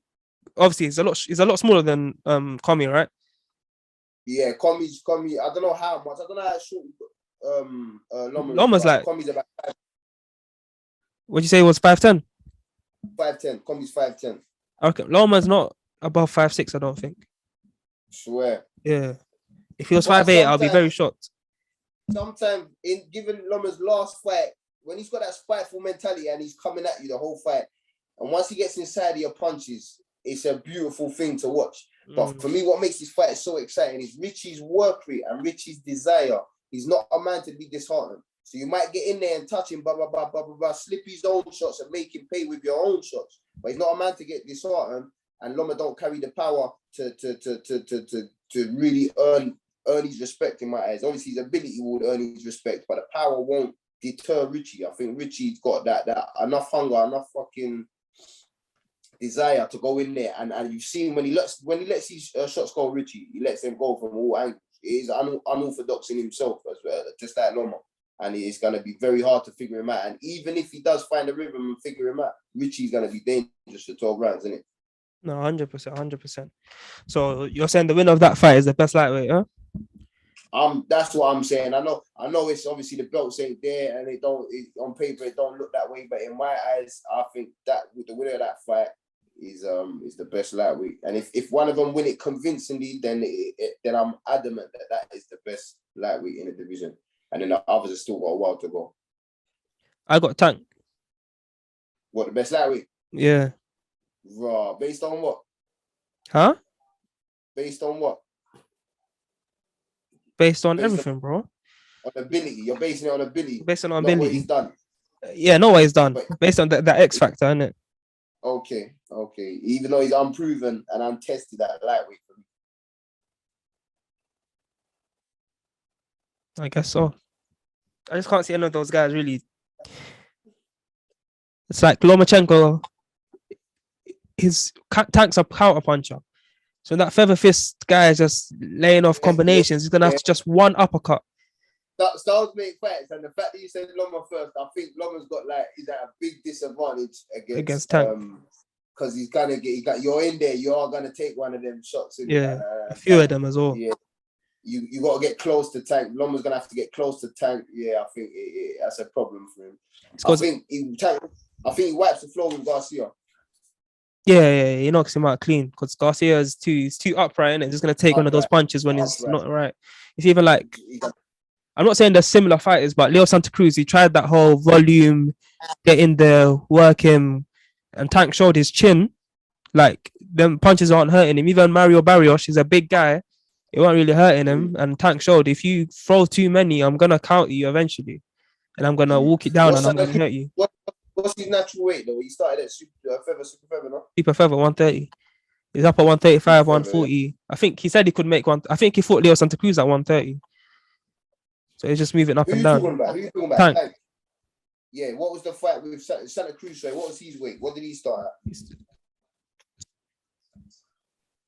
Obviously, he's a lot smaller than Commey, right? Yeah, Commey. I don't know how much. I don't know how short Loma's like. Commey's about. What'd you say? It was 5'10"? 5'10". Commey's 5'10". Okay, Loma's not above 5'6", I don't think. Swear. Yeah. If he was 5'8", I'll be very shocked. Sometimes, given Loma's last fight, when he's got that spiteful mentality and he's coming at you the whole fight, and once he gets inside of your punches, it's a beautiful thing to watch. But for me, what makes this fight so exciting is Richie's work rate and Richie's desire. He's not a man to be disheartened. So you might get in there and touch him, slip his own shots and make him pay with your own shots. But he's not a man to get disheartened. And Loma don't carry the power to really earn his respect in my eyes. Obviously, his ability would earn his respect, but the power won't deter Richie. I think Richie's got that enough hunger, enough fucking desire to go in there. And you've seen when he lets his shots go, Richie, he lets them go from all angles. He is unorthodox in himself as well, just like Loma. And it's going to be very hard to figure him out. And even if he does find a rhythm and figure him out, Richie's going to be dangerous for 12 rounds, isn't it? No, 100%. So you're saying the winner of that fight is the best lightweight, huh? That's what I'm saying. I know it's obviously the belts ain't there and on paper it don't look that way, but in my eyes, I think that with the winner of that fight is the best lightweight. And if one of them win it convincingly, then I'm adamant that is the best lightweight in the division. And then the others have still got a while to go. I got Tank. What, the best lightweight? Yeah. Raw. Based on what? Huh? Based on what? Based on everything, bro. On ability. You're basing it on ability. Based on ability. ability. What he's done. Yeah, not what he's done. But based on that X factor, isn't it? Okay. Even though he's unproven and untested at lightweight for me. I guess so. I just can't see any of those guys really. It's like Lomachenko. His Tank's a counter puncher. So that feather fist guy is just laying off combinations. He's gonna have to just one uppercut. Styles make fights, and the fact that you said Loma first, I think Loma's got he's at a big disadvantage against Tank. Because he's gonna you're in there, you are gonna take one of them shots. A few of them as well. Yeah. You got to get close to Tank. Loma's gonna have to get close to Tank. Yeah, I think that's a problem for him. I think he wipes the floor with Garcia. Yeah, he knocks him out clean because Garcia is too upright and it's just gonna take one of those punches when he's not right. It's even like I'm not saying they're similar fighters, but Leo Santa Cruz, he tried that whole volume, get in there, work him, and Tank showed his chin. Like them punches aren't hurting him. Even Mario Barrios, he's a big guy. It wasn't really hurting him. And Tank showed if you throw too many, I'm gonna counter you eventually. And I'm gonna walk it down and I'm gonna hurt you. What's his natural weight though? He started at super feather, no? Super feather, 130. He's up at 135, 140. I think he said he could make one. I think he fought Leo Santa Cruz at 130. So he's just moving up and down. Who you talking about? Tank. Yeah, what was the fight with Santa Cruz? What was his weight? What did he start at?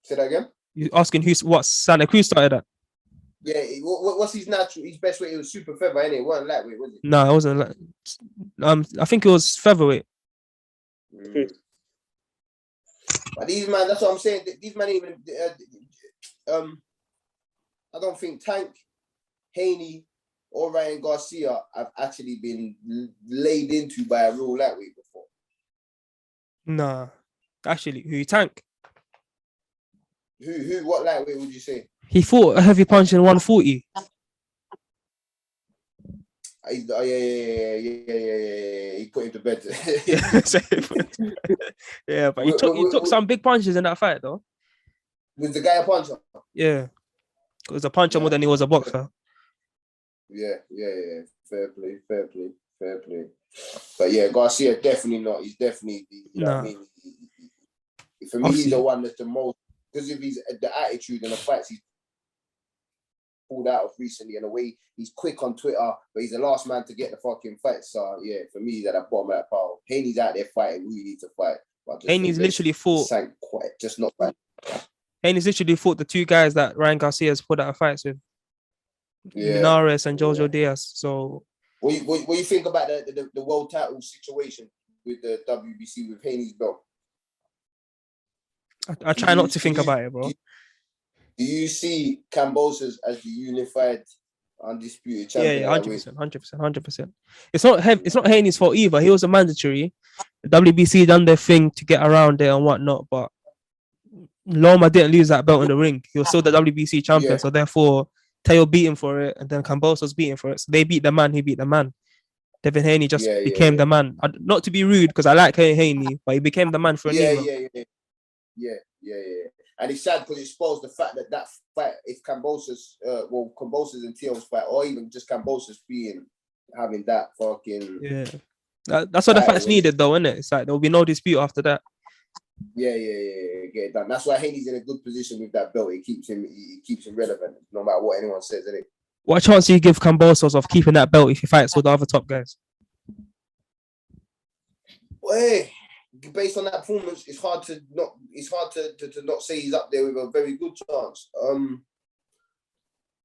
Say that again? You're asking what Santa Cruz started at? Yeah, what's his best weight? It was super feather, innit? It wasn't lightweight, was it? No, it wasn't. I think it was featherweight. But these man, that's what I'm saying. These men even. I don't think Tank, Haney, or Ryan Garcia have actually been laid into by a real lightweight before. Nah, actually, who Tank? Who? What lightweight would you say? He fought a heavy punch in 140. Yeah. He put him to bed. Yeah, but he took some big punches in that fight, though. Was the guy a puncher? Yeah, he was a puncher more than he was a boxer. Yeah. Fair play. But yeah, Garcia definitely not. He's definitely, you know what I mean? For me, he's the one that's the most, because of the attitude and the fights he's pulled out of recently, and the way he's quick on Twitter, but he's the last man to get the fucking fight. So yeah, for me, he's at the bottom of that pile. Haney's out there fighting who he needs to fight. Haney's literally fought. Sank quite, just not fight. Haney's literally fought the two guys that Ryan Garcia's put out of fights with, Yeah. Linares and JOJO Diaz. So, what you think about the world title situation with the WBC with Haney's belt? I try not to think about it, bro. Do you see Kambosos as the unified, undisputed champion? Yeah, 100%. It's not Haney's fault either. He was a mandatory. The WBC done their thing to get around there and whatnot, but Loma didn't lose that belt in the ring. He was still the WBC champion, so therefore Teo beat him for it, and then Kambosos beat him for it. So they beat the man. He beat the man. Devin Haney just became the man. Not to be rude, because I like Haney, but he became the man for a Yeah. And it's sad because it spoils the fact that fight, if Kambosos, Kambosos and Teo's fight, or even just Kambosos having that fucking... Yeah. That's what the fight's needed, though, isn't it? It's like there'll be no dispute after that. Yeah, get it done. That's why Haney's in a good position with that belt. It keeps him relevant, no matter what anyone says, isn't it? What chance do you give Kambosos of keeping that belt if he fights with the other top guys? Well, hey, based on that performance, it's hard to not say he's up there with a very good chance.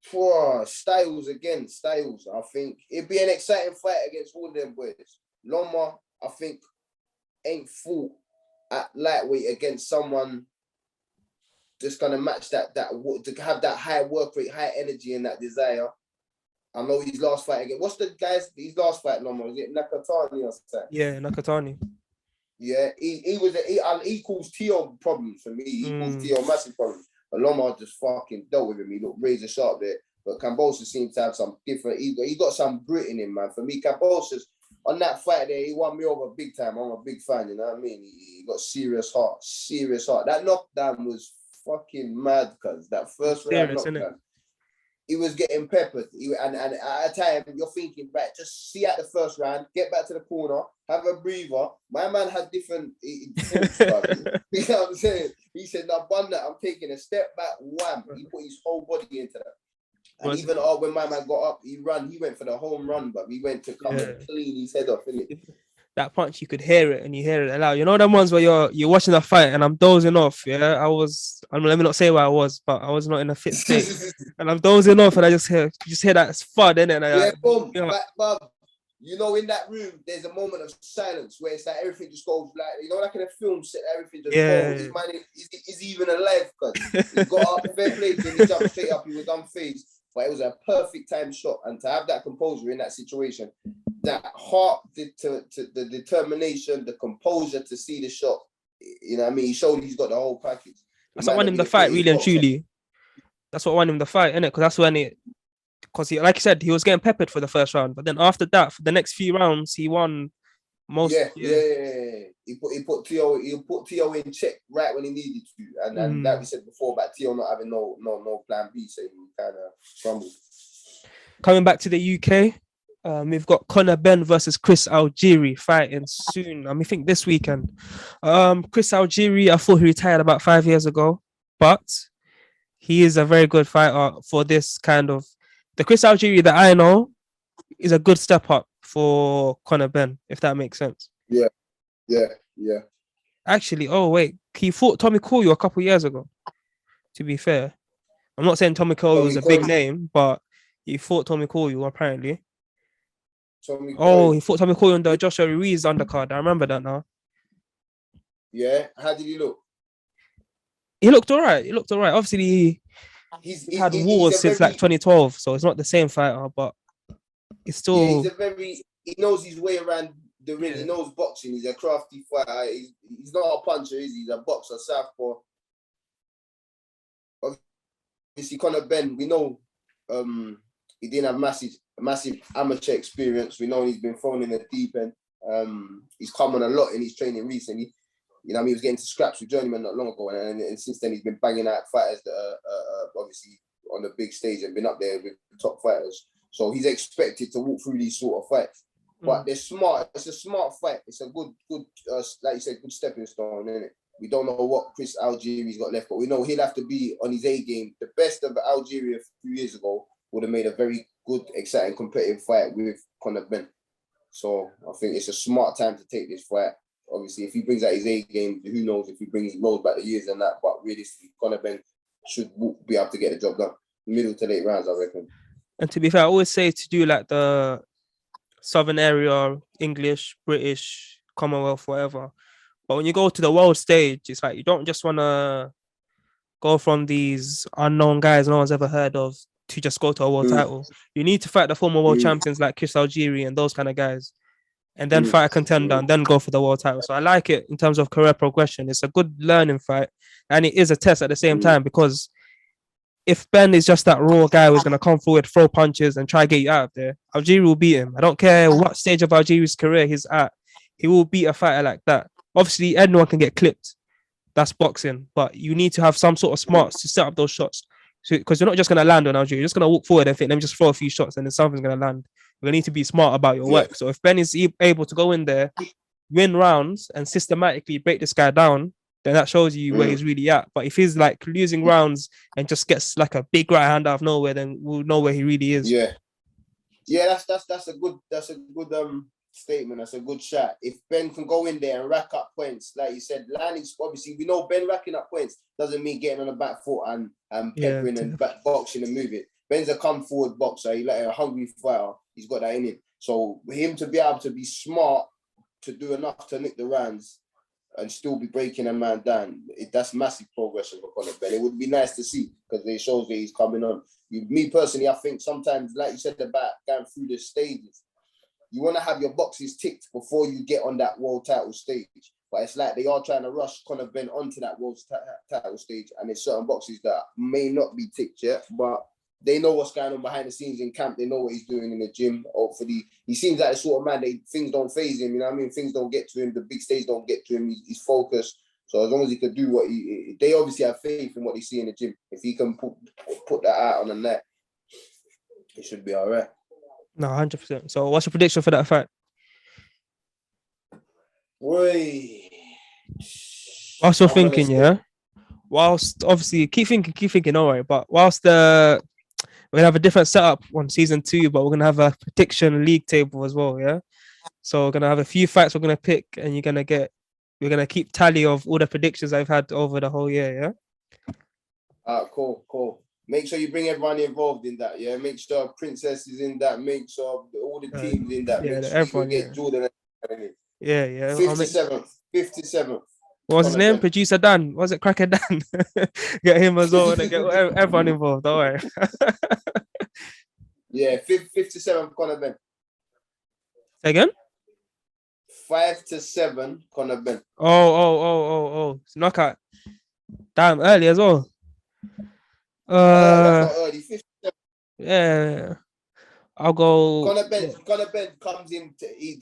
For Styles, I think it'd be an exciting fight against all of them boys. Loma, I think, ain't fought at lightweight against someone just gonna match that to have that high work rate, high energy, and that desire. I know his last fight again. What's his last fight, Loma? Was it Nakatani or something? Yeah, Nakatani. Yeah, he caused Teo problems for me. He caused Teo massive problems. But Loma just fucking dealt with him. He looked razor sharp there. But Kambosos seems to have some different. He got some grit in him, man. For me, Kambosos on that fight there, he won me over big time. I'm a big fan. You know what I mean? He got serious heart. That knockdown was fucking mad, cuz that first round knockdown. He was getting peppered. And at a time, you're thinking, right, just see out the first round, get back to the corner, have a breather. My man had different thoughts, you know what I'm saying? He said, no, bun that, I'm taking a step back, wham. He put his whole body into that. And even when my man got up, he went for the home run, but he went to come and clean his head off, innit? That punch, you could hear it, and you hear it loud. You know them ones where you're watching the fight and I'm dozing off. Yeah, let me not say where I was, but I was not in a fit state, and I'm dozing off, and I just hear that thud, innit? Boom. But, you know, in that room, there's a moment of silence where it's like everything just goes like in a film set, everything just goes. His man is even alive, because he got up, fair play to him, he jumped straight up, he was unfazed. But it was a perfect time shot, and to have that composure in that situation, that heart, the determination, the composure to see the shot, you know what I mean? He showed he's got the whole package. That's what won him the fight, really and truly. That's what won him the fight, innit? Because that's when because like you said, he was getting peppered for the first round, but then after that, for the next few rounds, he won most. Yeah. He put Teo in check right when he needed to, and like we said before about Teo not having no plan B, so he kind of crumbled. Coming back to the UK, we've got Benn versus Chris Algieri fighting soon. I think this weekend. Chris Algieri, I thought he retired about 5 years ago, but he is a very good fighter for this kind of. The Chris Algieri that I know is a good step up for Benn, if that makes sense. Yeah. Actually, he fought Tommy Coyle a couple years ago. To be fair, I'm not saying Tommy Coyle was a big name, but he fought Tommy Coyle apparently. He fought Tommy Coyle on the Joshua Ruiz undercard. I remember that now. Yeah, how did he look? He looked alright. Obviously, he's had wars since like 2012, so it's not the same fighter, but it's still. Yeah, he knows his way around the ring. He knows boxing. He's a crafty fighter. He's not a puncher, is he? He's a boxer, southpaw. Obviously, Benn, we know he didn't have massive amateur experience. We know he's been thrown in the deep end. He's come on a lot in his training recently. You know, he was getting to scraps with Journeyman not long ago, and since then he's been banging out fighters that are obviously on the big stage and been up there with the top fighters. So he's expected to walk through these sort of fights. But they're smart. It's a smart fight. It's a good, like you said, good stepping stone, isn't it? We don't know what Chris Algieri's got left, but we know he'll have to be on his A game. The best of Algieri a few years ago would have made a very good, exciting, competitive fight with Benn. So I think it's a smart time to take this fight. Obviously, if he brings out his A game, who knows if he rolls back the years and that. But realistically, Conor Benn should be able to get the job done. Middle to late rounds, I reckon. And to be fair, I always say to do like the Southern area, English, British, Commonwealth, whatever. But when you go to the world stage, it's like you don't just want to go from these unknown guys no one's ever heard of to just go to a world title. You need to fight the former world champions like Chris Algieri and those kind of guys, and then fight a contender and then go for the world title. So I like it in terms of career progression. It's a good learning fight, and it is a test at the same time, because if Benn is just that raw guy who's going to come forward, throw punches and try to get you out of there, Algieri will beat him. I don't care what stage of Algieri's career he's at. He will beat a fighter like that. Obviously, anyone can get clipped. That's boxing. But you need to have some sort of smarts to set up those shots. Because you're not just going to land on Algieri. You're just going to walk forward and think, let me just throw a few shots and then something's going to land. You're going to need to be smart about your work. So if Benn is able to go in there, win rounds and systematically break this guy down, then that shows you where he's really at. But if he's like losing rounds and just gets like a big right hand out of nowhere, then we'll know where he really is. Yeah, that's a good statement. That's a good shot. If Benn can go in there and rack up points, like you said, landing. Obviously, we know Benn racking up points doesn't mean getting on the back foot and peppering and back boxing and moving. Benn's a come forward boxer. He's like a hungry fighter. He's got that in him. So for him to be able to be smart to do enough to nick the rounds and still be breaking a man down, that's massive progression for Conor Benn. It would be nice to see, because it shows that he's coming on. Me personally, I think sometimes, like you said about going through the stages, you want to have your boxes ticked before you get on that world title stage. But it's like they are trying to rush Conor Benn onto that world title stage, and there's certain boxes that may not be ticked yet, but they know what's going on behind the scenes in camp. They know what he's doing in the gym. Hopefully, he seems like the sort of man things don't faze him. You know what I mean? Things don't get to him. The big stage don't get to him. He's focused. So as long as he could do they obviously have faith in what they see in the gym. If he can put that out on the net, it should be all right. No, 100%. So what's your prediction for that fight? Boy. Whilst you're thinking, whilst obviously keep thinking, all right, but whilst we're gonna have a different setup on season 2, but we're gonna have a prediction league table as well, yeah. So we're gonna have a few fights we're gonna pick, and we're gonna keep tally of all the predictions I've had over the whole year, yeah. Cool. Make sure you bring everyone involved in that, yeah. Make sure Princess is in that. Make sure all the teams in that. Yeah, make sure everyone get Jordan. Yeah. 57th. What was his name? Benn. Producer Dan. Was it Cracker Dan? Get him as well and get everyone involved. Don't worry. Yeah, 57 Conor Benn. Say again? 5-7 Conor Benn. Oh. It's knockout. Damn, early as well. That's not early. 57. Yeah. I'll go. Conor Benn comes in. He's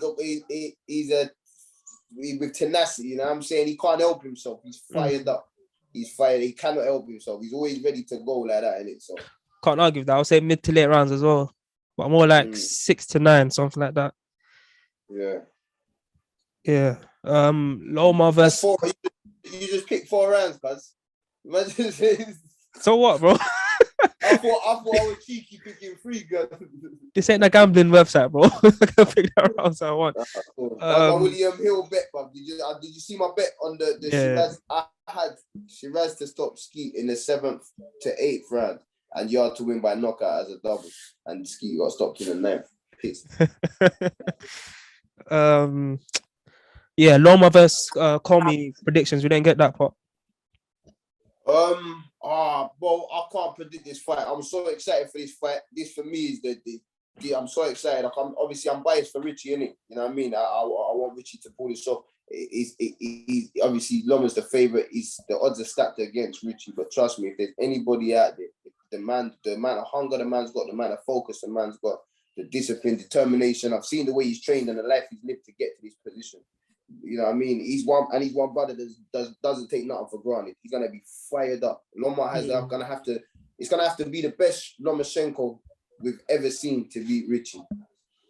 with tenacity. You know what I'm saying? He can't help himself. He's fired up. He's fired. He cannot help himself. He's always ready to go like that, innit? So can't argue with that. I'll say mid to late rounds as well, but more like 6 to 9, something like that. Yeah. Loma versus. You just picked 4 rounds, cuz. So what, bro? I thought I was cheeky picking 3, girl. This ain't a gambling website, bro. I can pick that rounds I want. Cool. My William Hill bet, bro. Did you see my bet on the Sheeraz? I had Sheeraz to stop Skeete in the 7th to 8th round, and Yarde to win by knockout as a double, and Skeete got stopped in the 9th. Pissed. Yeah, Loma versus Commey predictions. We didn't get that part. Well, I can't predict this fight. I'm so excited for this fight. This for me is the I'm so excited. Like I'm biased for Richie, innit? You know what I mean? I want Richie to pull this off. He's obviously Loma's the favorite. The odds are stacked against Richie, but trust me, if there's anybody out there, the amount of hunger the man's got, the amount of focus the man's got, the discipline, determination. I've seen the way he's trained and the life he's lived to get to this position. You know what I mean? He's one brother that doesn't take nothing for granted. He's gonna be fired up. Loma it's gonna have to be the best Lomachenko we've ever seen to beat Richie.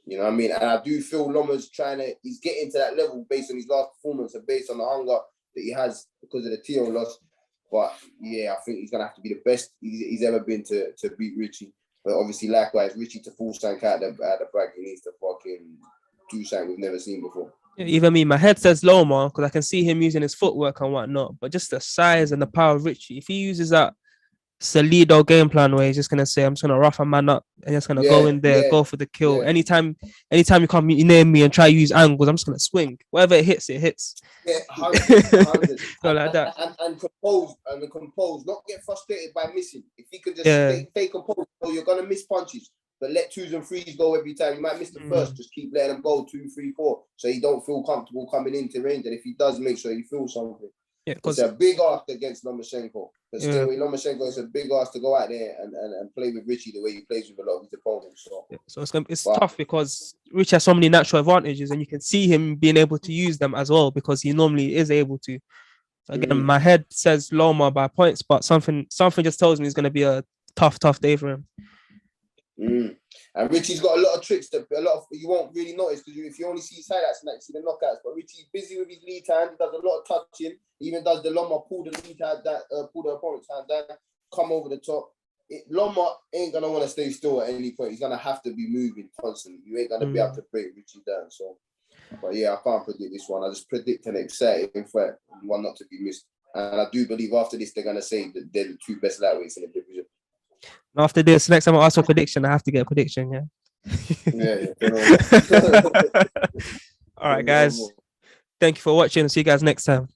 You know what I mean? And I do feel Loma's he's getting to that level based on his last performance and based on the hunger that he has because of the TO loss. But yeah, I think he's gonna have to be the best he's ever been to beat Richie. But obviously, likewise, Richie to full stank out the bag, he needs to fucking do something we've never seen before. Yeah, even me, my head says Loma because I can see him using his footwork and whatnot, but just the size and the power of Richie. If he uses that Salido game plan where he's just gonna say, I'm just gonna rough a man up and just gonna go in there, go for the kill. Anytime you come near me and try to use angles, I'm just gonna swing. Wherever it hits, it hits. Yeah, 100. So like that. And compose, not get frustrated by missing. If he could just stay composed, so you're gonna miss punches, but let 2s and 3s go every time. You might miss the first, just keep letting them go 2, 3, 4, so you don't feel comfortable coming into range. And if he does, make sure you feel something. Yeah, it's a big ask against Lomachenko. But still, with Lomachenko, it's a big ask to go out there and play with Richie the way he plays with a lot of his opponents. So, it's tough because Richie has so many natural advantages, and you can see him being able to use them as well because he normally is able to. Again, my head says Loma by points, but something just tells me it's going to be a tough day for him. And Richie's got a lot of tricks that you won't really notice because if you only see his highlights and see the knockouts. But Richie's busy with his lead hand. He does a lot of touching. He even does the Loma, pull the lead hand, pull the opponent's hand down, come over the top. Loma ain't gonna want to stay still at any point. He's gonna have to be moving constantly. You ain't gonna be able to break Richie down. So, but yeah, I can't predict this one. I just predict an exciting fight, one not to be missed. And I do believe after this they're gonna say that they're the 2 best lightweights in the division. After this, next time I ask for a prediction, I have to get a prediction, yeah. All right, guys. Thank you for watching. See you guys next time.